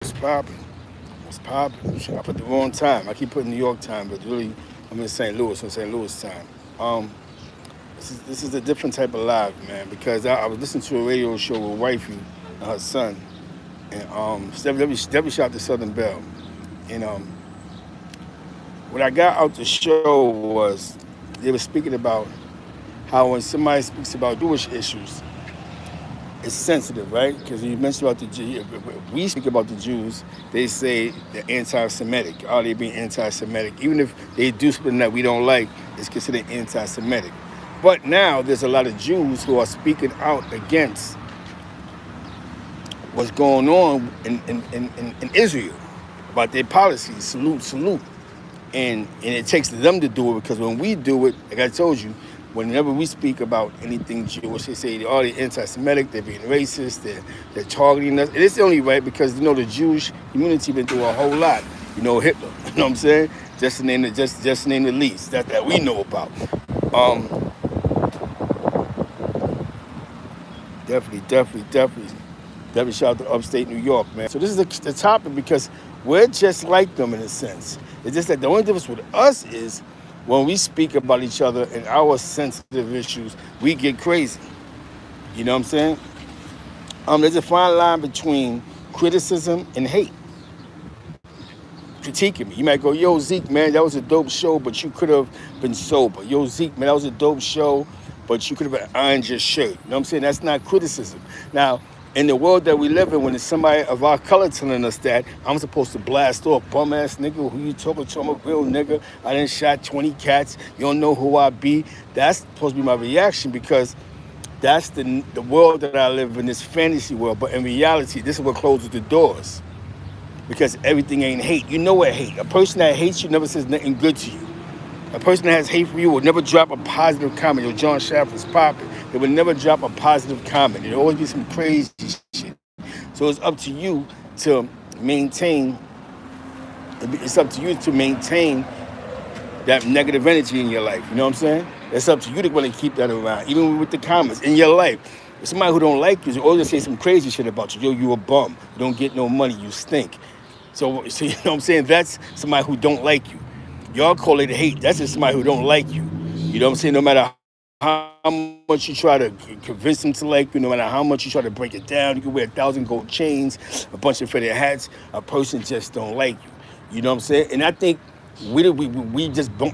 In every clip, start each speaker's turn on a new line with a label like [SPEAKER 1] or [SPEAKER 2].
[SPEAKER 1] What's popping? What's popping? I put the wrong time. I keep putting New York time, but really, I'm in St. Louis, on St. Louis time. Um, this is a different type of live, man, because I was listening to a radio show with Wifey and her son, and Debbie shot the Southern Belle. And what I got out the show was they were speaking about how when somebody speaks about Jewish issues, it's sensitive, right? Because you mentioned about the Jews, we speak about the Jews, they say they're anti-Semitic. Oh, they being anti-Semitic. Even if they do something that we don't like, it's considered anti-Semitic. But now there's a lot of Jews who are speaking out against what's going on in Israel about their policies, salute. And it takes them to do it because when we do it, like I told you, whenever we speak about anything Jewish, they say they're anti-Semitic, they're being racist, they're targeting us. And it's only right because, the Jewish community been through a whole lot. Hitler, you know what I'm saying? Just to name the least, that we know about. Definitely shout out to upstate New York, man. So this is the topic because we're just like them in a sense. It's just that the only difference with us is when we speak about each other and our sensitive issues, we get crazy. You know what I'm saying? There's a fine line between criticism and hate. Critiquing me. You might go, yo, Zeke, man, that was a dope show, but you could have been sober. Yo, Zeke, man, that was a dope show, but you could have ironed your shirt. You know what I'm saying? That's not criticism. Now, in the world that we live in, when it's somebody of our color telling us that, I'm supposed to blast off, bum ass nigga, who you talking to? I'm a real nigga. I done shot 20 cats. You don't know who I be. That's supposed to be my reaction because that's the world that I live in, this fantasy world. But in reality, this is what closes the doors because everything ain't hate. You know what hate? A person that hates you never says nothing good to you. A person that has hate for you will never drop a positive comment. Yo, John Shaft is popping. They would never drop a positive comment. There'll always be some crazy shit. So it's up to you to maintain. It's up to you to maintain that negative energy in your life. You know what I'm saying? It's up to you to want to keep that around, even with the comments in your life. If somebody who don't like you is always say some crazy shit about you. Yo, you a bum. You don't get no money. You stink. So you know what I'm saying? That's somebody who don't like you. Y'all call it hate. That's just somebody who don't like you. You know what I'm saying? No matter how much you try to convince them to like you, no matter how much you try to break it down, you can wear 1,000 gold chains, a bunch of fitted hats, a person just don't like you. You know what I'm saying? And I think we just don't,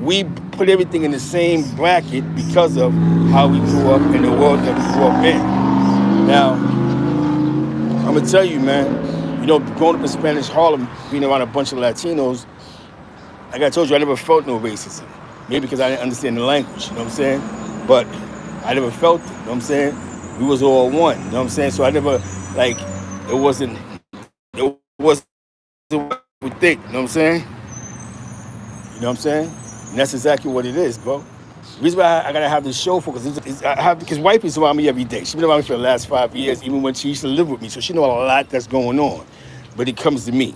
[SPEAKER 1] we put everything in the same bracket because of how we grew up in the world that we grew up in. Now, I'm gonna tell you, man, growing up in Spanish Harlem, being around a bunch of Latinos, like I told you, I never felt no racism. Maybe because I didn't understand the language, you know what I'm saying? But I never felt it, you know what I'm saying? We was all one, you know what I'm saying? So I never, it wasn't what we think, you know what I'm saying? You know what I'm saying? And that's exactly what it is, bro. The reason why I gotta have this show for, because Wifey's around me every day. She's been around me for the last 5 years, even when she used to live with me. So she know a lot that's going on. But it comes to me.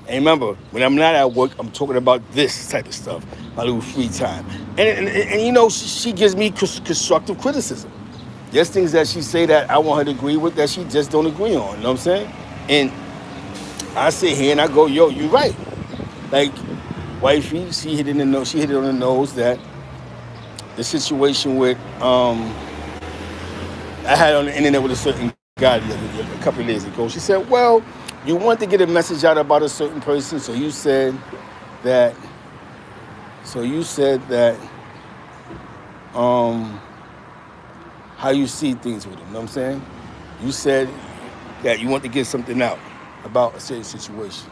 [SPEAKER 1] And remember, when I'm not at work, I'm talking about this type of stuff, my little free time. And she gives me constructive criticism. There's things that she say that I want her to agree with that she just don't agree on, you know what I'm saying? And I sit here and I go, yo, you right. Like, Wifey, she hit it on the nose that the situation with, I had on the internet with a certain guy a couple of days ago. She said, well, you want to get a message out about a certain person, so you said that, how you see things with him, you know what I'm saying? You said that you want to get something out about a certain situation.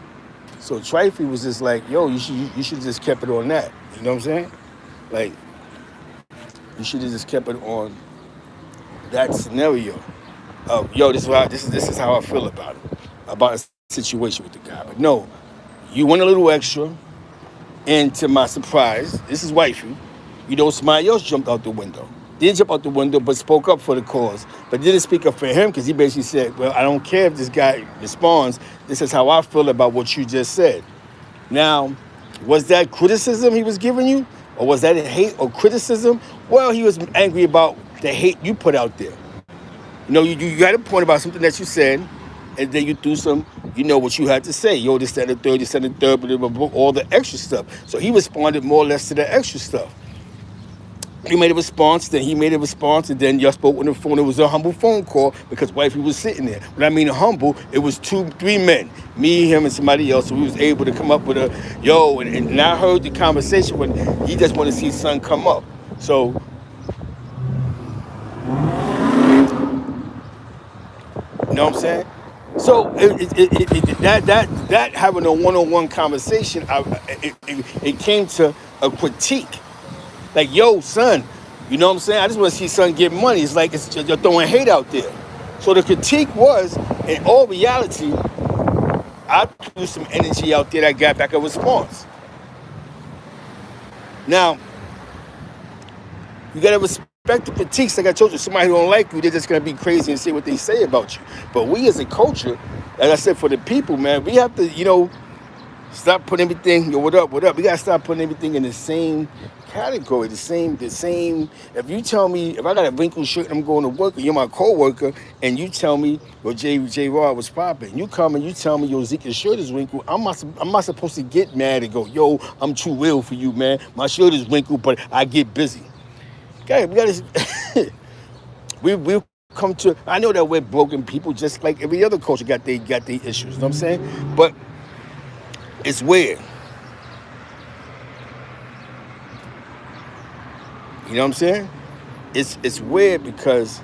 [SPEAKER 1] So Trifey was just like, yo, you should just kept it on that, you know what I'm saying? Like, you should have just kept it on that scenario of, yo, this is how I feel about a situation with the guy. But no, you went a little extra, and to my surprise, this is Wifey, somebody else jumped out the window. Didn't jump out the window, but spoke up for the cause. But didn't speak up for him because he basically said, well, I don't care if this guy responds. This is how I feel about what you just said. Now, was that criticism he was giving you? Or was that hate or criticism? Well, he was angry about the hate you put out there. You got a point about something that you said, and then you threw some, you know what you had to say. Yo, this, that, and the third, this, that, and the third, blah, blah, blah, all the extra stuff. So he responded more or less to the extra stuff. You made a response, then he made a response, and then y'all spoke on the phone. It was a humble phone call because Wifey was sitting there. When I mean humble, it was 3 men, me, him, and somebody else. So we was able to come up with a, yo, and I heard the conversation when he just wanted to see his son come up. So, you know what I'm saying? So that having a one-on-one conversation, it came to a critique. Like, yo, son, you know what I'm saying? I just want to see son get money. It's like you're throwing hate out there. So the critique was, in all reality, I threw some energy out there that got back a response. Now, you got to respect the critiques. Like I told you, somebody who don't like you, they're just going to be crazy and say what they say about you. But we as a culture, as I said, for the people, man, we have to, you know, stop putting everything, yo, what up? We got to stop putting everything in the same category, the same. If you tell me, if I got a wrinkled shirt and I'm going to work and you're my co-worker and you tell me, well, J. Rod was popping, you come and you tell me, yo, Zeke, your shirt is wrinkled, I'm not supposed to get mad and go, yo, I'm too real for you, man. My shirt is wrinkled, but I get busy. Okay, we got to, we've come to, I know that we're broken people just like every other culture got their issues, you know what I'm saying? But it's weird. You know what I'm saying? It's weird because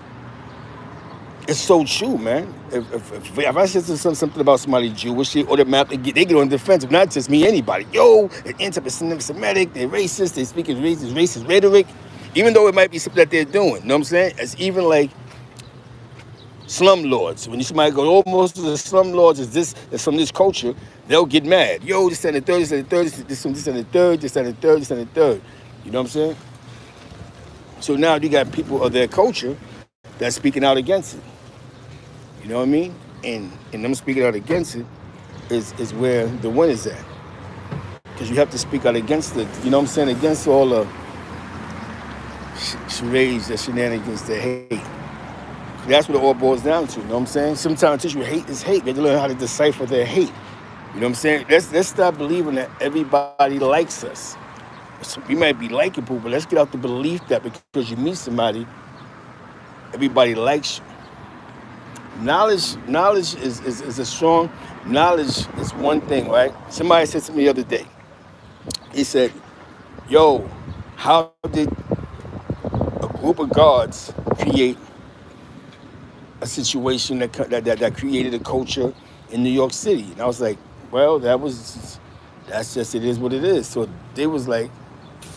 [SPEAKER 1] it's so true, man. If I said something about somebody Jewish, they automatically get on the defensive. Not just me, anybody. Yo, they're anti-Semitic, they're racist, they speak in racist rhetoric, even though it might be something that they're doing. You know what I'm saying? It's even like slumlords. When somebody goes, oh, most of the slumlords is from this culture, they'll get mad. Yo, this and the third, this and the third, this and the third, this and the third, this and the third. You know what I'm saying? So now you got people of their culture that's speaking out against it. You know what I mean? And them speaking out against it is where the win is at. Because you have to speak out against it, you know what I'm saying, against all the charades, the shenanigans, the hate. That's what it all boils down to, you know what I'm saying? Sometimes teach you hate is hate. They have to learn how to decipher their hate. You know what I'm saying? Let's stop believing that everybody likes us. So we might be likable, but let's get out the belief that because you meet somebody, everybody likes you. Knowledge is a strong, knowledge is one thing, right? Somebody said to me the other day, he said, yo, how did a group of gods create a situation that created a culture in New York City? And I was like, well, that's just, it is what it is. So they was like,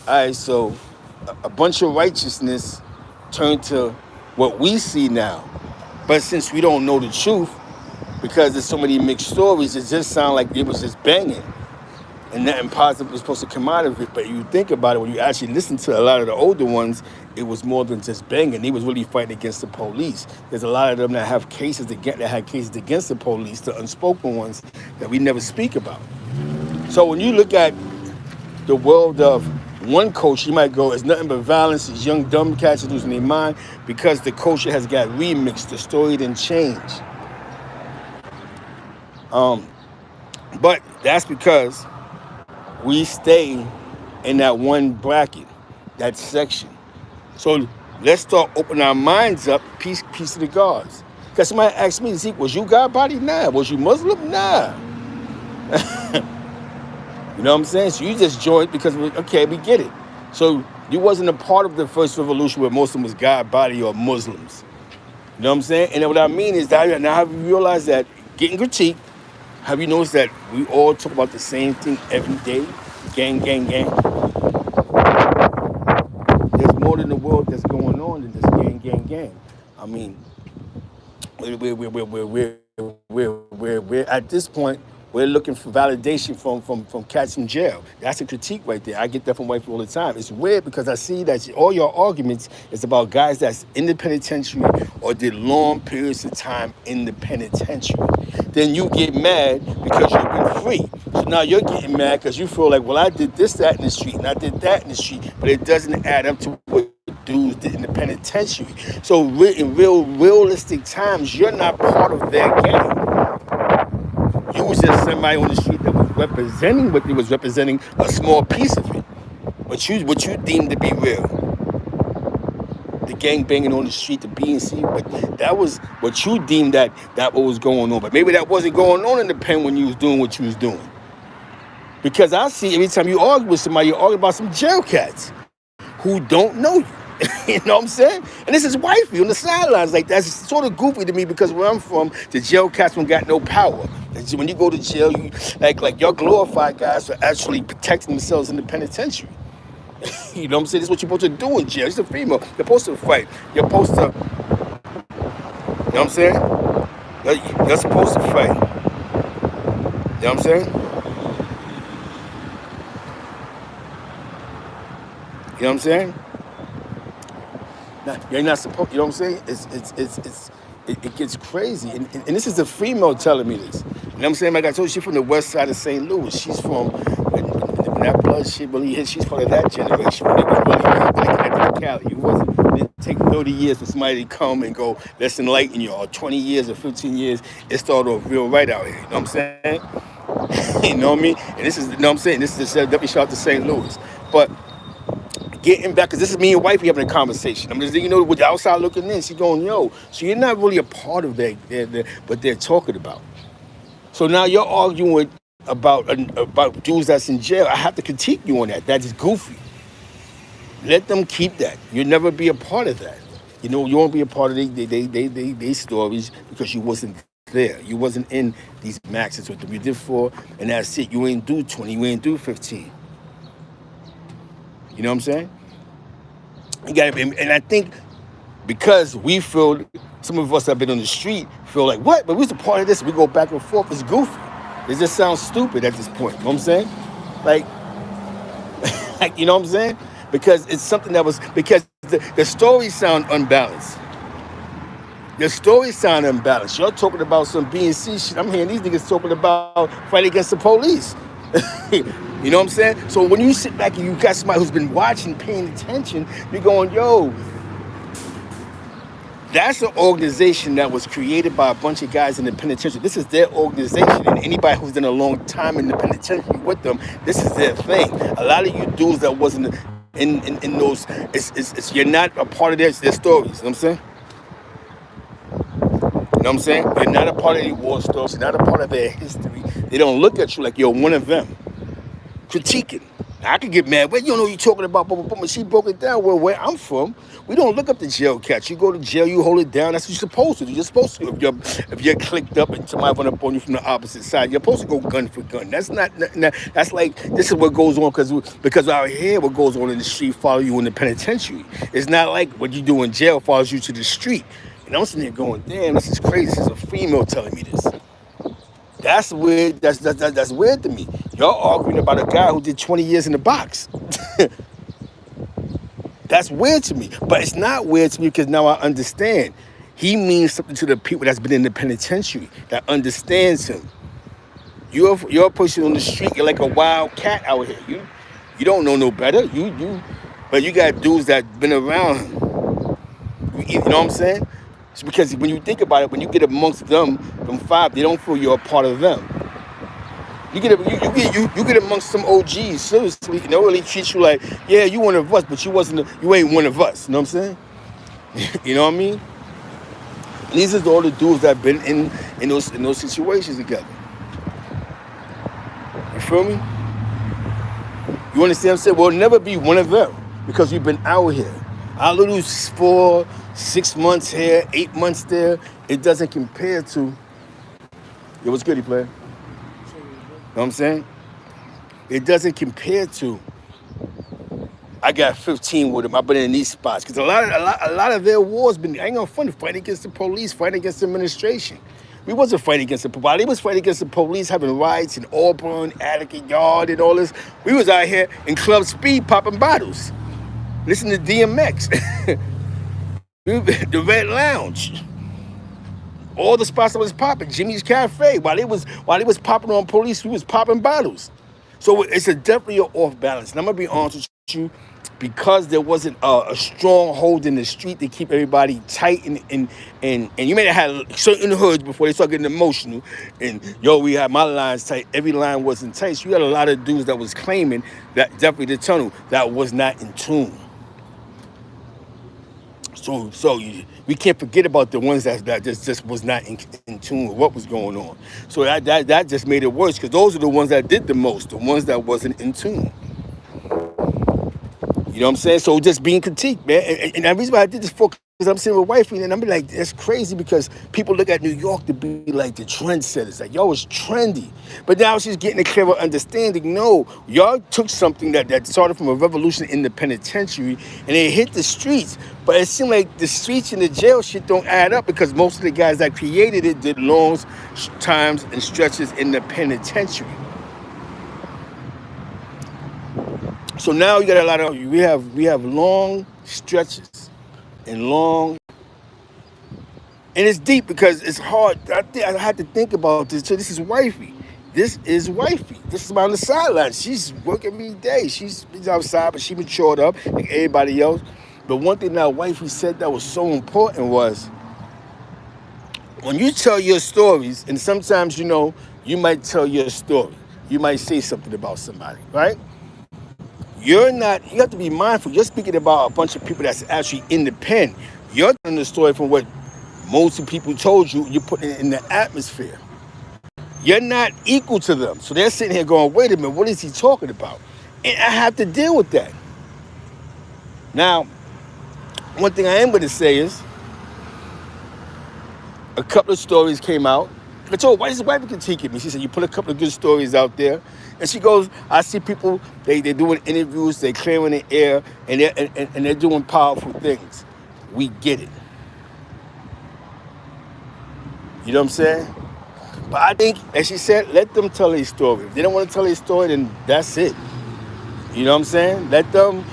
[SPEAKER 1] all right, so a bunch of righteousness turned to what we see now. But since we don't know the truth, because there's so many mixed stories, it just sounds like it was just banging. And nothing positive was supposed to come out of it. But you think about it, when you actually listen to a lot of the older ones, it was more than just banging. They was really fighting against the police. There's a lot of them that had cases against the police, the unspoken ones that we never speak about. So when you look at the world of one culture, you might go, it's nothing but violence, it's young dumb cats losing their mind because the culture has got remixed, the story didn't change. But that's because we stay in that one bracket, that section. So let's start opening our minds up, piece of the gods. Because somebody asked me, Zeke, was you God body? Nah. Was you Muslim? Nah. You know what I'm saying? So you just joined because, okay, we get it. So you wasn't a part of the first revolution where Muslim was God body or Muslims. You know what I'm saying? And what I mean is that now have you realized that getting critiqued, have you noticed that we all talk about the same thing every day? Gang, gang, gang. There's more in the world that's going on than just gang, gang, gang. I mean, we're at this point, we're looking for validation from cats in jail. That's a critique right there. I get that from Wifey all the time. It's weird because I see that all your arguments is about guys that's in the penitentiary or did long periods of time in the penitentiary. Then you get mad because you've been free. So now you're getting mad because you feel like, well, I did this, that in the street, and I did that in the street, but it doesn't add up to what dudes did in the penitentiary. So in realistic times, you're not part of their gang. somebody on the street that was representing what they was representing, a small piece of it. What you deemed to be real. The gang banging on the street, the B and C, but that was what you deemed that what was going on. But maybe that wasn't going on in the pen when you was doing what you was doing. Because I see every time you argue with somebody, you argue about some jail cats who don't know you. You know what I'm saying? And this is Wifey on the sidelines. Like, that's sort of goofy to me because where I'm from, the jail cats don't got no power. When you go to jail, you like your glorified guys are actually protecting themselves in the penitentiary. You know what I'm saying? This is what you're supposed to do in jail. It's a female. You're supposed to fight. You're supposed to, you know what I'm saying? You're supposed to fight. You know what I'm saying? You know what I'm saying? Now, you're not supposed, you know what I'm saying? It gets crazy. And this is a female telling me this. You know what I'm saying? Like I told you, she's from the west side of St. Louis. She's from, when that blood shit really hit, she's part of that generation. When it was really connected to Cali. It didn't take 30 years for somebody to come and go, let's enlighten you, or 20 years or 15 years, it started off real right out here. You know what I'm saying? You know what I mean? And this is, you know what I'm saying? This is definitely shout out to St. Louis. But getting back, because this is me and Wifey having a conversation. I'm just, you know, with the outside looking in, she's going, yo, so you're not really a part of what they're talking about. So now you're arguing about dudes that's in jail. I have to critique you on that. That's goofy. Let them keep that. You'll never be a part of that. You know, you won't be a part of they stories because you wasn't there. You wasn't in these maxes with them. You did 4, and that's it. You ain't do 20. You ain't do 15. You know what I'm saying? You got to, and I think because we feel, some of us that have been on the street feel like, what? But we was a part of this. We go back and forth. It's goofy. It just sounds stupid at this point. You know what I'm saying? Like, you know what I'm saying? Because it's something that was, because the stories sound unbalanced. The stories sound unbalanced. You're talking about some B and C shit. I'm hearing these niggas talking about fighting against the police. You know what I'm saying? So when you sit back and you got somebody who's been watching, paying attention, you're going, yo, that's an organization that was created by a bunch of guys in the penitentiary. This is their organization, and anybody who's done a long time in the penitentiary with them, this is their thing. A lot of you dudes that wasn't in those, you're not a part of their stories. You know what I'm saying? You know what I'm saying? You're not a part of their war stories. You're not a part of their history. They don't look at you like you're one of them. Critiquing. I could get mad. Well, you don't know what you're talking about, but she broke it down. Well, where I'm from, we don't look up the jail cats. You go to jail, you hold it down. That's what you're supposed to do. You're supposed to. If you're clicked up and somebody run up on you from the opposite side, you're supposed to go gun for gun. That's not. That's like, this is what goes on because out here, what goes on in the street follow you in the penitentiary. It's not like what you do in jail follows you to the street. And I'm sitting there going, damn, this is crazy. This is a female telling me this. That's weird. That's weird to me. Y'all arguing about a guy who did 20 years in the box. That's weird to me. But it's not weird to me because now I understand. He means something to the people that's been in the penitentiary that understands him. You're a person on the street. You're like a wild cat out here. You don't know no better. But you got dudes that been around him. You know what I'm saying? It's because when you think about it, when you get amongst them, 5, they don't feel you're a part of them. You get amongst some OGs, seriously, and they'll really treat you like, yeah, you one of us, but you ain't one of us. You know what I'm saying? You know what I mean? And these are all the dudes that have been in those situations together. You feel me? You understand what I'm saying? We'll never be one of them because we've been out here. Our little 4, 6 months here, 8 months there, it doesn't compare to, yo, what's good, he player? You know what I'm saying? It doesn't compare to, I got 15 with them. I've been in these spots. Because a lot of their wars been, I ain't gonna fun, fighting against the police, fighting against the administration. We wasn't fighting against the police. They was fighting against the police, having riots in Auburn, Attica Yard, and all this. We was out here in Club Speed popping bottles. Listen to DMX. The Red Lounge. All the spots that was popping, Jimmy's Cafe, while they was popping on police, we was popping bottles. So it's definitely an off balance. And I'm gonna be honest with you, because there wasn't a strong hold in the street to keep everybody tight, and you may have had certain hoods before they start getting emotional, and yo, we had my lines tight. Every line wasn't tight, so you had a lot of dudes that was claiming that definitely the tunnel that was not in tune. We can't forget about the ones that just was not in tune with what was going on. So that just made it worse, because those are the ones that did the most, the ones that wasn't in tune. You know what I'm saying? So just being critiqued, man. And the reason why I did this for, because I'm sitting with Wifey, and I'm like, that's crazy, because people look at New York to be like the trendsetters. Like, yo, it's trendy. But now she's getting a clearer understanding. No, y'all took something that started from a revolution in the penitentiary, and it hit the streets. But it seemed like the streets and the jail shit don't add up, because most of the guys that created it did long times and stretches in the penitentiary. So now you got a lot of, we have long stretches and long, and it's deep because it's hard. I had to think about this. So this is Wifey. This is Wifey. This is on the sideline. She's working every day. She's outside, but she matured up like everybody else. But one thing that Wifey said that was so important was, when you tell your stories, and sometimes, you know, you might tell your story. You might say something about somebody, right? You have to be mindful. You're speaking about a bunch of people that's actually in the pen. You're telling the story from what most people told you. You're putting it in the atmosphere. You're not equal to them. So they're sitting here going, wait a minute, what is he talking about? And I have to deal with that. Now, one thing I am going to say is, a couple of stories came out. I told her, why is the wife critiquing me? She said, you put a couple of good stories out there. And she goes, I see people, they're doing interviews, they're clearing the air, and they're doing powerful things. We get it. You know what I'm saying? But I think, as she said, let them tell their story. If they don't want to tell their story, then that's it. You know what I'm saying? Let them,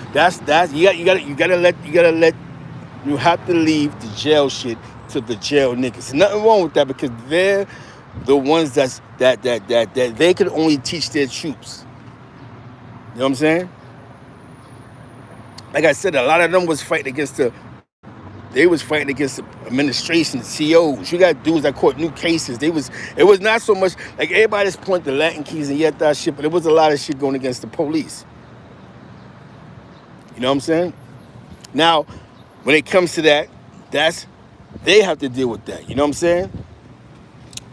[SPEAKER 1] you have to leave the jail shit to the jail niggas. And nothing wrong with that, because they're the ones that they could only teach their troops. You know what I'm saying? Like I said, a lot of them was fighting against the administration, COs. You got dudes that caught new cases. It was not so much like everybody's pointing the Latin keys and yet that shit, but it was a lot of shit going against the police. You know what I'm saying? Now, when it comes to that, they have to deal with that. You know what I'm saying?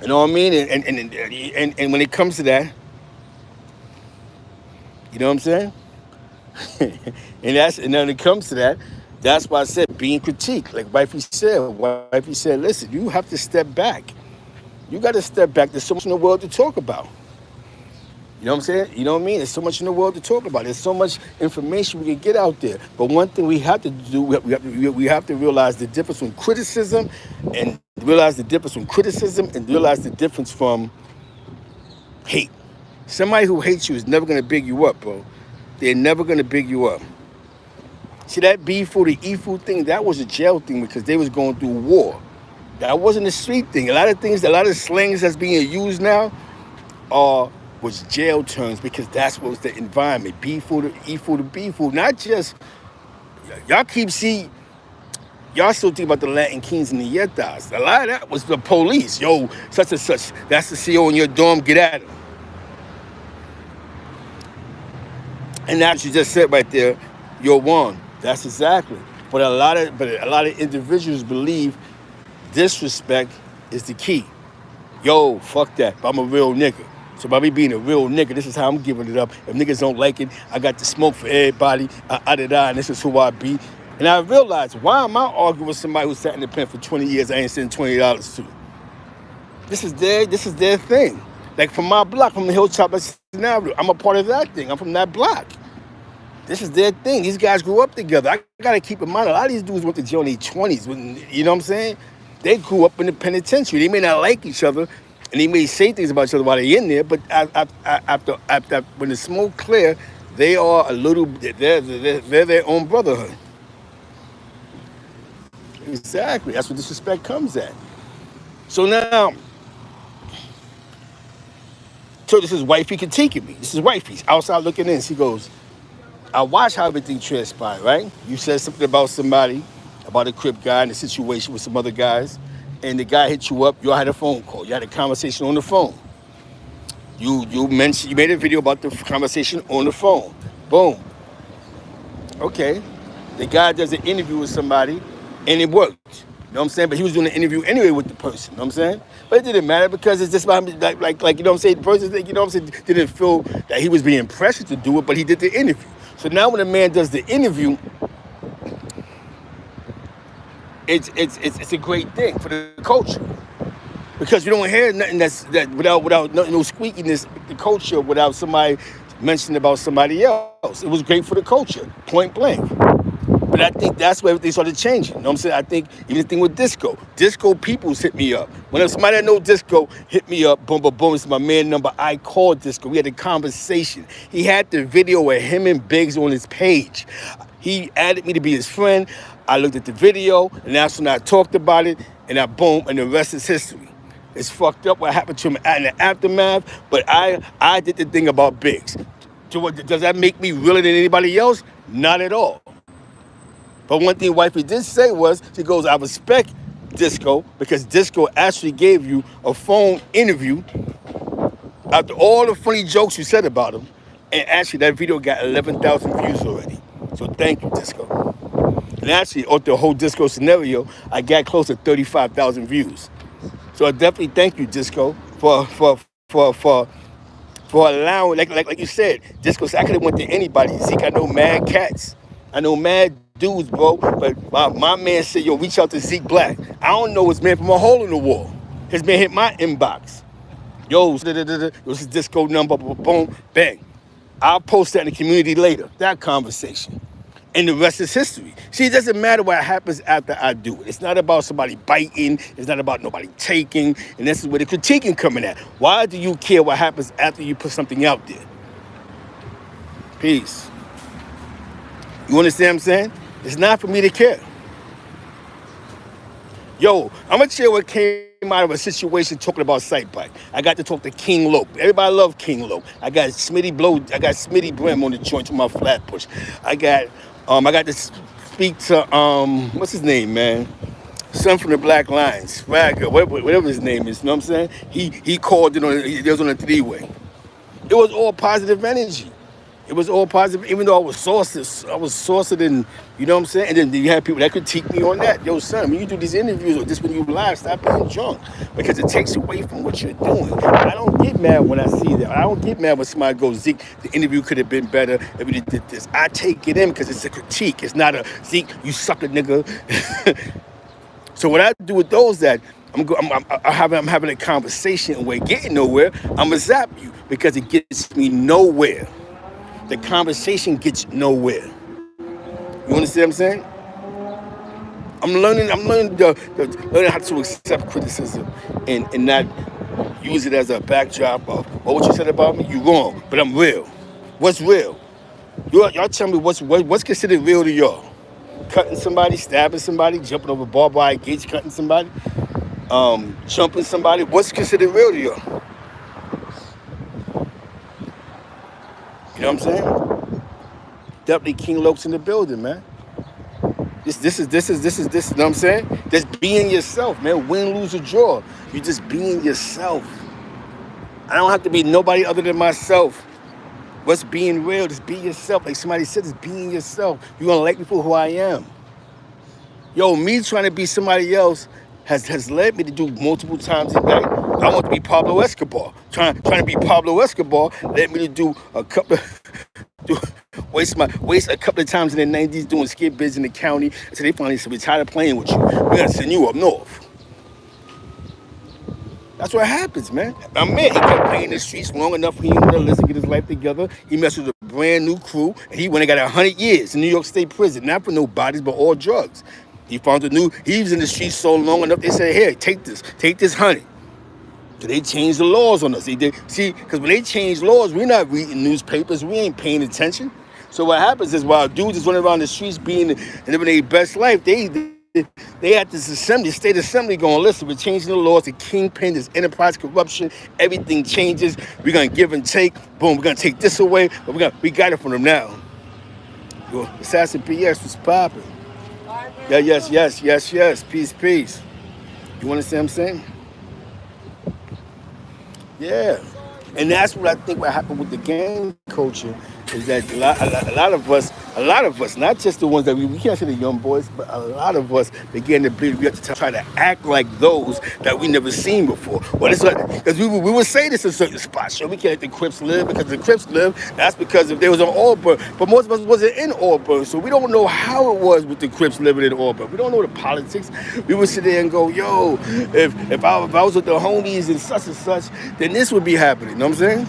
[SPEAKER 1] You know what I mean? And when it comes to that, you know what I'm saying? and when it comes to that, that's why I said being critiqued. Like Wifey said, listen, you have to step back. You got to step back. There's so much in the world to talk about. You know what I'm saying? You know what I mean? There's so much in the world to talk about. There's so much information we can get out there. But one thing we have to do, we have to realize the difference from criticism and realize the difference from hate. Somebody who hates you is never going to big you up, bro. They're never going to big you up. See, that B-food, the E-food thing, that was a jail thing because they was going through war. That wasn't a street thing. A lot of slangs that's being used now was jail terms, because that's what was the environment. B-food, E-food, B-food. Not just, y'all still think about the Latin Kings and the Yetas. A lot of that was the police. Yo, such and such, that's the CO in your dorm, get at him. And that's what you just said right there, you're one. That's exactly. But a lot of individuals believe disrespect is the key. Yo, fuck that. I'm a real nigga. So by me being a real nigga, this is how I'm giving it up. If niggas don't like it, I got the smoke for everybody. And this is who I be. And I realized, why am I arguing with somebody who sat in the pen for 20 years I ain't sending $20 to? This is their thing. Like from my block, from the Hilltop, I'm a part of that thing. I'm from that block. This is their thing. These guys grew up together. I gotta keep in mind, a lot of these dudes went to jail in their 20s. You know what I'm saying? They grew up in the penitentiary. They may not like each other, and they may say things about each other while they're in there, but after when the smoke clear, they are they're their own brotherhood. Exactly. That's where disrespect comes at. So now, so this is Wifey critiquing me. This is Wifey's outside looking in. She goes, I watched how everything transpired, right? You said something about somebody, about a Crip guy in a situation with some other guys, and the guy hit you up. You all had a phone call. You had a conversation on the phone. You mentioned you made a video about the conversation on the phone. Boom. Okay. The guy does an interview with somebody, and it worked. You know what I'm saying? But he was doing an interview anyway with the person. You know what I'm saying? But it didn't matter because it's just about like you know what I'm saying. The person, you know what I'm saying, didn't feel that he was being pressured to do it, but he did the interview. So now when a man does the interview, it's a great thing for the culture. Because you don't hear nothing that without no squeakiness, the culture, without somebody mentioning about somebody else. It was great for the culture, point blank. But I think that's where everything started changing. You know what I'm saying? I think even the thing with disco. Disco peoples hit me up. Whenever somebody that know disco hit me up, boom, boom, boom, it's my man number. I called disco. We had a conversation. He had the video of him and Biggs on his page. He added me to be his friend. I looked at the video, and that's when I talked about it, and I boom, and the rest is history. It's fucked up what happened to him in the aftermath, but I did the thing about Biggs. Does that make me realer than anybody else? Not at all. But one thing Wifey did say was, she goes, I respect Disco because Disco actually gave you a phone interview after all the funny jokes you said about him. And actually that video got 11,000 views already. So thank you, Disco. And actually, on the whole Disco scenario, I got close to 35,000 views. So I definitely thank you, Disco, for allowing, like you said, Disco said I could have went to anybody. Zeke, I know mad cats. I know mad dudes, bro. But my man said, yo, reach out to Zeke Black. I don't know his man from a hole in the wall. His man hit my inbox. Yo, this is Disco number, boom, bang. I'll post that in the community later, that conversation. And the rest is history. See, it doesn't matter what happens after I do it. It's not about somebody biting. It's not about nobody taking. And this is where the critiquing coming at. Why do you care what happens after you put something out there? Peace. You understand what I'm saying? It's not for me to care. Yo, I'm going to share what came out of a situation talking about Sight Bike. I got to talk to King Lope. Everybody love King Lope. I got Smitty Brim on the joint with my flat push. I got to speak to, what's his name, man? Son from the Black Lions, Swagger, whatever his name is, you know what I'm saying? He called it he was on a three-way. It was all positive energy. It was all positive, even though I was sauced and, you know what I'm saying? And then you had people that critique me on that. Yo, son, when you do these interviews or just when you live, stop being drunk. Because it takes away from what you're doing. I don't get mad when I see that. I don't get mad when somebody goes, Zeke, the interview could have been better if we did this. I take it in because it's a critique. It's not a, Zeke, you sucker, nigga. So what I do with those that, I'm having a conversation and we're getting nowhere, I'm going to zap you because it gets me nowhere. The conversation gets nowhere. You understand what I'm saying? I'm learning how to accept criticism and not use it as a backdrop of, oh, what you said about me, you wrong, but I'm real. What's real? Y'all tell me what's considered real to y'all? Cutting somebody, stabbing somebody, jumping over barbed wire gates, cutting somebody, jumping somebody. What's considered real to y'all? You know what I'm saying? Definitely King Lope's in the building, man. This is, you know what I'm saying? Just being yourself, man. Win, lose, or draw. You just being yourself. I don't have to be nobody other than myself. What's being real? Just be yourself. Like somebody said, just being yourself. You're going to like me for who I am. Yo, me trying to be somebody else has led me to do multiple times a day. I want to be Pablo Escobar. Trying to be Pablo Escobar led me to do a couple waste a couple of times in the 90s doing skip bids in the county. So they finally said, we're tired of playing with you. We're going to send you up north. That's what happens, man. He kept playing the streets long enough for him to listen, get his life together. He messed with a brand new crew, and he went and got 100 years in New York State prison. Not for no bodies, but all drugs. He was in the streets so long enough, they said, here, take this 100. So they changed the laws on us. See, because when they change laws, we're not reading newspapers, we ain't paying attention. So what happens is while dudes is running around the streets and living their best life, they at this assembly, state assembly going, listen, we're changing the laws, the kingpin, there's enterprise corruption, everything changes, we're going to give and take, boom, we're going to take this away, but we got it from them now. Yo, Assassin PS was popping. Yeah, yes. Peace. You understand what I'm saying? Yeah. And that's what I think what happened with the gang culture is that a lot of us, not just the ones that we can't say the young boys, but a lot of us began to believe we have to try to act like those that we never seen before. Well, it's like, because we would say this in certain spots. Sure, we can't let the Crips live because the Crips live. That's because if they was on Auburn, but most of us wasn't in Auburn, so we don't know how it was with the Crips living in Auburn. We don't know the politics. We would sit there and go, yo, if I was with the homies and such, then this would be happening. You know what I'm saying?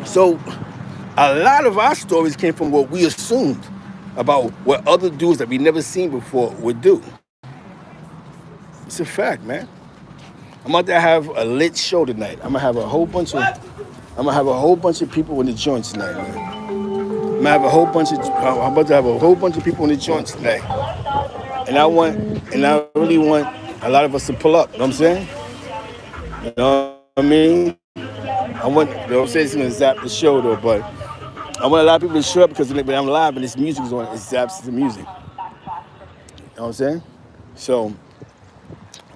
[SPEAKER 1] So a lot of our stories came from what we assumed about what other dudes that we never seen before would do. It's a fact, man. I'm about to have a lit show tonight. I'm gonna have a whole bunch of people in the joint tonight, man. I'm about to have a whole bunch of people in the joint tonight. And I really want a lot of us to pull up, you know what I'm saying? You know what I mean? Don't say it's gonna zap the show though, but I want a lot of people to show up because when I'm live and this music is on, it zaps the music. You know what I'm saying? So,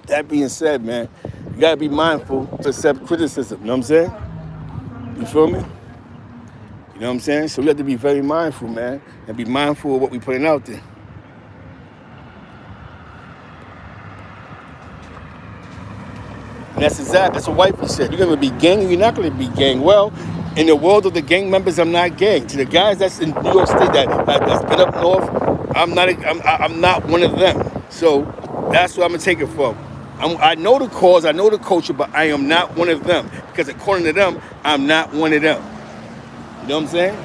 [SPEAKER 1] that being said, man, you gotta be mindful to accept criticism, you know what I'm saying? You feel me? You know what I'm saying? So we have to be very mindful, man, and be mindful of what we're putting out there. And that's what Wifey said. You're gonna be gang or you're not gonna be gang. Well, in the world of the gang members, I'm not gang. To the guys that's in New York State that's been up north, I'm not one of them. So that's where I'm gonna take it from. I know the cause, I know the culture, but I am not one of them because according to them, I'm not one of them. You know what I'm saying?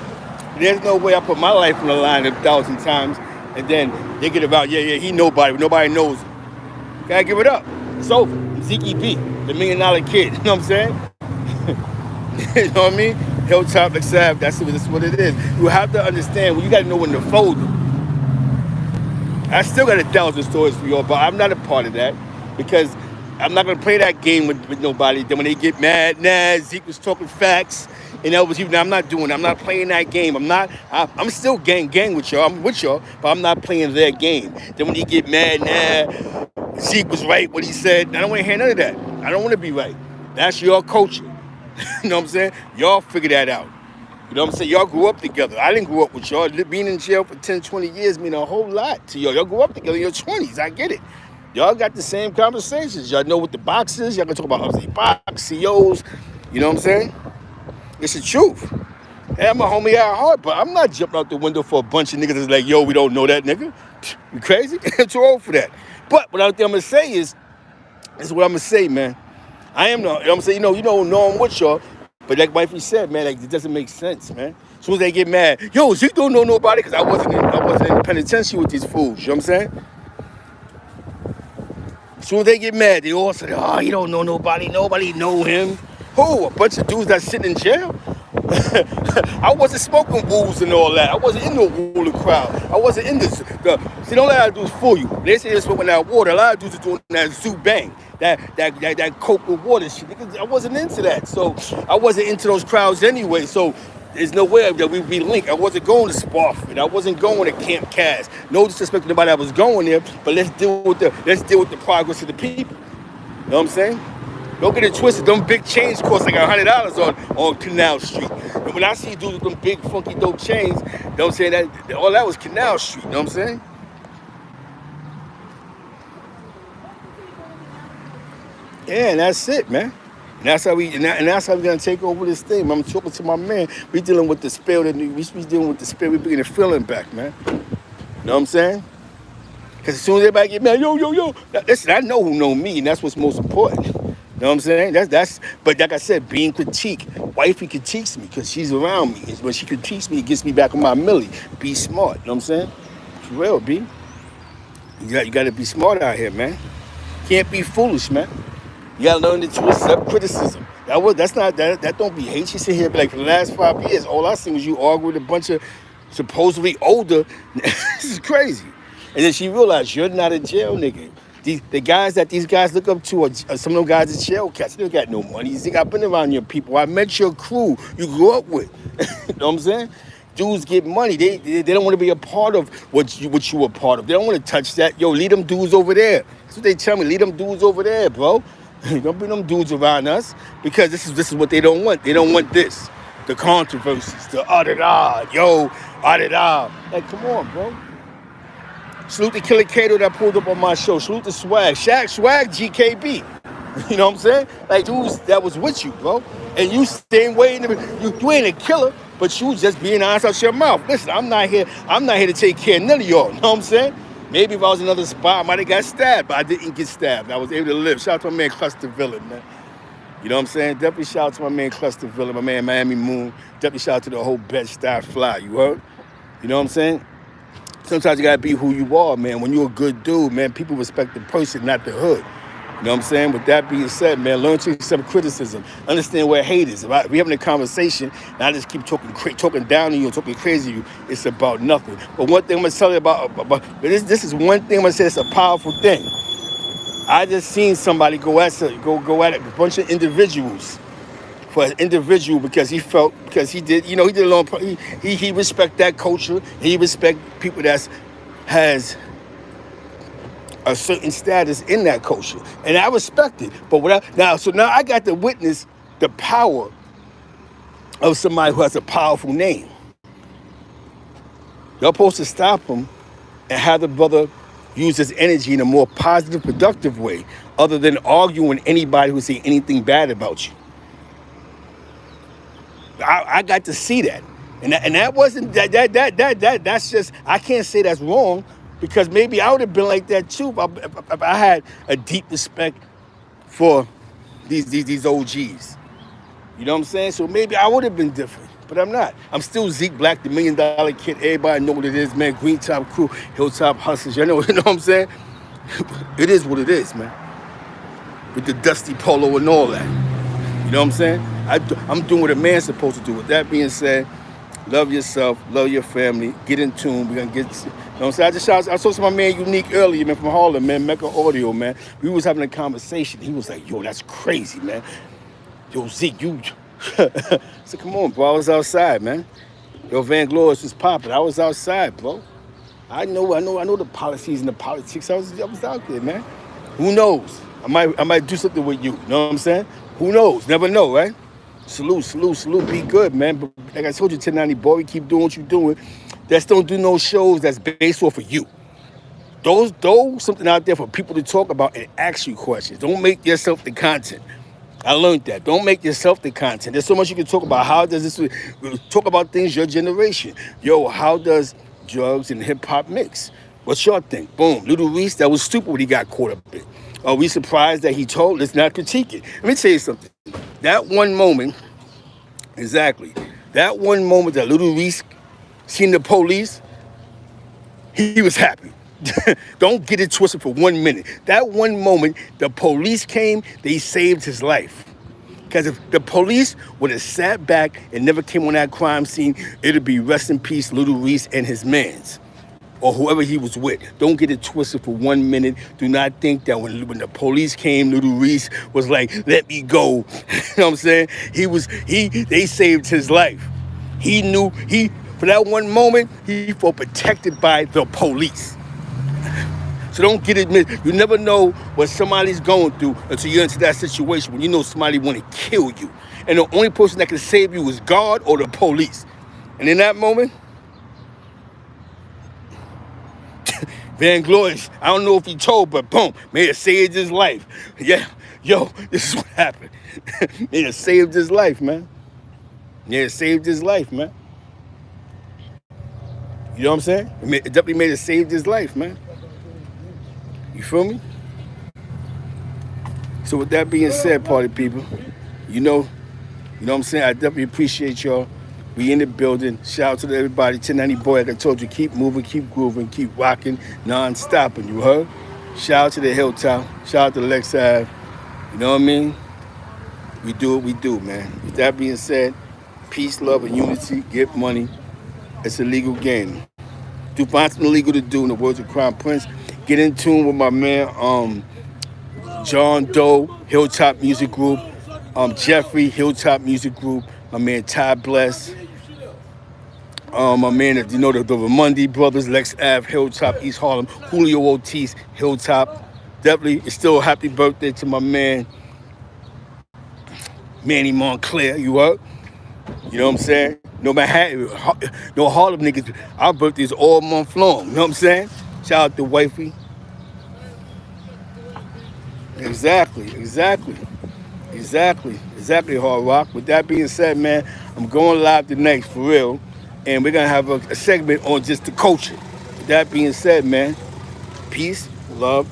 [SPEAKER 1] There's no way I put my life on the line 1,000 times and then they get about he nobody knows him. Gotta give it up. It's over. Zeke B, the $1 Million Kid. You know what I'm saying? You know what I mean? Hilltop, like Sav, that's what it is. You have to understand, you got to know when to fold them. I still got 1,000 stories for y'all, but I'm not a part of that because I'm not going to play that game with nobody. Then when they get mad, Zeke was talking facts, and that was I'm not doing it. I'm not playing that game. I'm still gang with y'all. I'm with y'all, but I'm not playing their game. Then when you get mad, Zeke was right what he said. I don't want to hear none of that. I don't want to be right. That's your culture. You know what I'm saying? Y'all figure that out. You know what I'm saying? Y'all grew up together. I didn't grow up with y'all. Being in jail for 10, 20 years mean a whole lot to y'all. Y'all grew up together in your 20s. I get it. Y'all got the same conversations. Y'all know what the box is. Y'all can talk about upstate box, COs. You know what I'm saying? It's the truth. Hey, I'm a homie at heart, but I'm not jumping out the window for a bunch of niggas that's like, yo, we don't know that nigga. You crazy? I'm too old for that. But what I'm going to say is what I'm going to say, man. I am not, you know what I'm saying? You don't know I'm with y'all. But like Wifey said, man, like, it doesn't make sense, man. As soon as they get mad, yo, Zeke don't know nobody because I wasn't in the penitentiary with these fools. You know what I'm saying? As soon as they get mad, they all say, oh, he don't know nobody. Nobody know him. Who? A bunch of dudes that sit in jail? I wasn't smoking wolves and all that. I wasn't in the Wooler crowd. I wasn't in this. See, don't let dudes fool you. They say they're smoking that water. A lot of dudes are doing that zoo bang, that coke with water shit. I wasn't into that. So I wasn't into those crowds anyway. So there's no way that we'd be linked. I wasn't going to Spofford. I wasn't going to Camp Cass. No disrespect to nobody that was going there, but let's deal with the progress of the people. You know what I'm saying? Don't get it twisted. Them big chains cost like $100 on Canal Street. And when I see dudes with them big funky dope chains, you know what I'm saying? That all that was Canal Street. You know what I'm saying? Yeah, and that's it, man. And that's how we're gonna take over this thing. I'm talking to my man. We dealing with the spirit. We dealing with the spirit. We bringing the feeling back, man. You know what I'm saying? Because as soon as everybody get mad, yo. Listen, I know who know me, and that's what's most important. You know what I'm saying? But like I said, being critique, Wifey critiques me because she's around me. When she critiques me, it gets me back on my millie. Be smart. You know what I'm saying? For real, B. You got to be smart out here, man. Can't be foolish, man. You got to learn to accept criticism. That don't be hate. She sit here like for the last 5 years, all I seen was you argue with a bunch of supposedly older. This is crazy. And then she realized you're not a jail nigga. The guys that these guys look up to are some of them guys in jail cats. They don't got no money. You think I've been around your people. I met your crew you grew up with. You know what I'm saying? dudes get money. They don't want to be a part of what you were part of. They don't want to touch that. Yo, leave them dudes over there. That's what they tell me. Leave them dudes over there, bro. Don't bring them dudes around us because this is what they don't want. They don't want this. The controversies, the ah-da-da, yo, ah-da-da. Like, come on, bro. Salute the Killer Kato that pulled up on my show. Salute the Swag. Swag, GKB. You know what I'm saying? Like, dudes that was with you, bro. And you same way. You ain't a killer, but you just being honest out your mouth. Listen, I'm not here to take care of none of y'all. You know what I'm saying? Maybe if I was in another spot, I might have got stabbed, but I didn't get stabbed. I was able to live. Shout out to my man, Cluster Villain, man. You know what I'm saying? Definitely shout out to my man, Cluster Villain, my man, Miami Moon. Definitely shout out to the whole Bed-Stuy Fly. You heard? You know what I'm saying? Sometimes you gotta be who you are, man. When you're a good dude, man, people respect the person, not the hood. You know what I'm saying? With that being said, man, learn to accept criticism. Understand where hate is. If we having a conversation, and I just keep talking down on you, talking crazy to you, it's about nothing. But one thing I'm gonna tell you about this is one thing I'm gonna say that's a powerful thing. I just seen somebody go at a bunch of individuals for an individual because he did a long. He respect that culture. He respect people that has a certain status in that culture, and I respect it. But now I got to witness the power of somebody who has a powerful name. Y'all supposed to stop him and have the brother use his energy in a more positive, productive way, other than arguing anybody who say anything bad about you. I got to see that, and that wasn't that's just, I can't say that's wrong, because maybe I would have been like that too if I had a deep respect for these OGs. You know what I'm saying? So maybe I would have been different, but I'm not. I'm still Zeke Black, the $1 Million Kid. Everybody know what it is, man. Green Top Crew, Hilltop Hustlers. You know what I'm saying? It is what it is, man. With the dusty polo and all that. You know what I'm saying? I'm doing what a man's supposed to do. With that being said, love yourself, love your family, get in tune. We're gonna get, you know what I'm saying? I saw my man Unique earlier, man, from Harlem, man, Mecca Audio, man. We was having a conversation. He was like, yo, that's crazy, man. Yo, Zeke, you. I said, come on, bro. I was outside, man. Yo, Van Glorious was popping. I was outside, bro. I know the policies and the politics. I was out there, man. Who knows? I might do something with you. You know what I'm saying? Who knows? Never know, right? Salute. Be good, man. But like I told you, 1090 boy, keep doing what you're doing. Just don't do no shows that's based off of you. Those something out there for people to talk about and ask you questions. Don't make yourself the content. I learned that. Don't make yourself the content. There's so much you can talk about. How does this talk about things your generation? Yo, how does drugs and hip hop mix? What's your think? Boom. Little Reese, that was stupid when he got caught up in. Are we surprised that he told? Let's not critique it. Let me tell you something. That one moment, exactly. That one moment that Little Reese seen the police, he was happy. Don't get it twisted for 1 minute. That one moment, the police came, they saved his life. Because if the police would have sat back and never came on that crime scene, it'd be rest in peace, Little Reese and his mans, or whoever he was with. Don't get it twisted for 1 minute. Do not think that when the police came, Little Reese was like, let me go. You know what I'm saying? They saved his life. He knew, for that one moment, he felt protected by the police. So don't get it. You never know what somebody's going through until you're into that situation when you know somebody want to kill you. And the only person that can save you is God or the police. And in that moment, Van Glorious, I don't know if he told, but boom, may have saved his life. Yeah, yo, this is what happened. May have saved his life, man. Yeah, it saved his life, man. You know what I'm saying? It definitely made it saved his life, man. You feel me? So with that being said, party people, you know what I'm saying? I definitely appreciate y'all. We in the building. Shout out to everybody. 1090 boy, like I told you, keep moving, keep grooving, keep rocking, non-stopping, you heard? Shout out to the Hilltop. Shout out to Lex Ave. You know what I mean? We do what we do, man. With that being said, peace, love, and unity. Get money. It's a legal game. Do find something illegal to do, in the words of Crown Prince. Get in tune with my man, John Doe, Hilltop Music Group. Jeffrey, Hilltop Music Group. My man Ty Bless. My man, you know, the Ramundi brothers, Lex Ave, Hilltop, East Harlem, Julio Ortiz, Hilltop. Definitely, it's still a happy birthday to my man, Manny Montclair. You up? You know what I'm saying? No Manhattan, no Harlem niggas. Our birthday's all month long. You know what I'm saying? Shout out to Wifey. Exactly, Hard Rock. With that being said, man, I'm going live tonight for real, and we're gonna have a segment on just the culture. With that being said, man, peace, love,